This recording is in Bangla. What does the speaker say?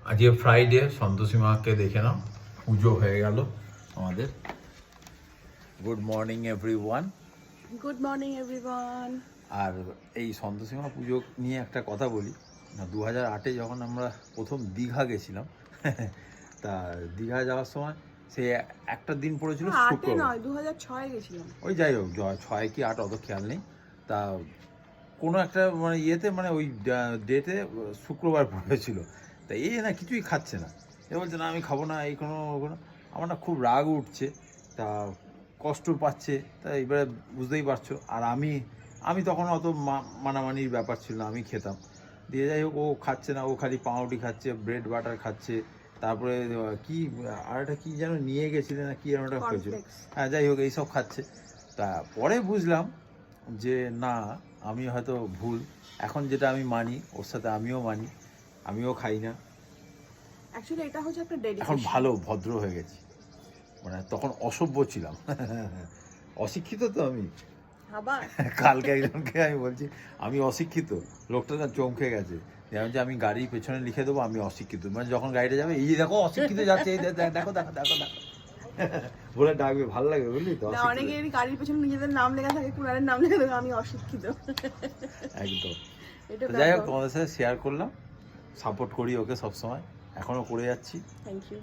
আজকে ফ্রাইডে, সন্তোষী মাকে দেখে নাও, পুজো হয়ে গেল আমাদের। Good morning everyone. Good morning everyone. আর এই সন্তোষী মা পুজো নিয়ে একটা কথা বলি না, 2008-এ যখন আমরা প্রথম দীঘা গেছিলাম, তা দীঘা যাওয়ার সময় সে একটা দিন পড়েছিল শুক্রবার, 2006 গেছিলাম। ওই যাই হোক 6 কি 8 অত খেয়াল নেই। তা কোনো একটা মানে ইয়েতে মানে ওই ডেটে শুক্রবার পড়েছিল। তা এই না কিছুই খাচ্ছে না, এ বলছে না আমি খাবো না, এই কোনো আমার না খুব রাগ উঠছে, তা কষ্ট পাচ্ছে। তা এবারে বুঝতেই পারছো, আর আমি তখন অত মানামানির ব্যাপার ছিল না, আমি খেতাম। দিয়ে যাই হোক ও খাচ্ছে না, ও খালি পাউরুটি খাচ্ছে, ব্রেড বাটার খাচ্ছে, তারপরে কি আর একটা কী যেন নিয়ে গেছিলে না, কী যেন একটা হয়েছিল, হ্যাঁ যাই হোক এইসব খাচ্ছে। তা পরে বুঝলাম যে না, আমি হয়তো ভুল, এখন যেটা আমি মানি ওর সাথে আমিও মানি, আমিও খাই না। অ্যাকচুয়ালি এটা হচ্ছে একটা ডেডিকেশন। এখন ভালো ভদ্র হয়ে গেছি, মানে তখন অসভ্য ছিলাম, অশিক্ষিত তো আমি। আবার কালকে একজনকে আমি বলছি আমি অশিক্ষিত, লোকটা না চমকে গেছে, যেমন যে আমি গাড়ির পেছনে লিখে দেবো আমি অশিক্ষিত, মানে যখন গাড়িটা যাবে এই যে দেখো অশিক্ষিত যাচ্ছে, এই দেখো দেখো দেখো দেখো বলে ডাকবে, ভালো লাগবে বুঝলি তো। অনেকের গাড়ির পেছনে নিজেদের নাম লেখা থাকে, কুনারের নাম লেখা থাকে, আমি অশিক্ষিত। একদম। এটা যাই হোক তোমাদের সাথে শেয়ার করলাম, সাপোর্ট করি ওকে সবসময়, এখনো করে যাচ্ছি। Thank you.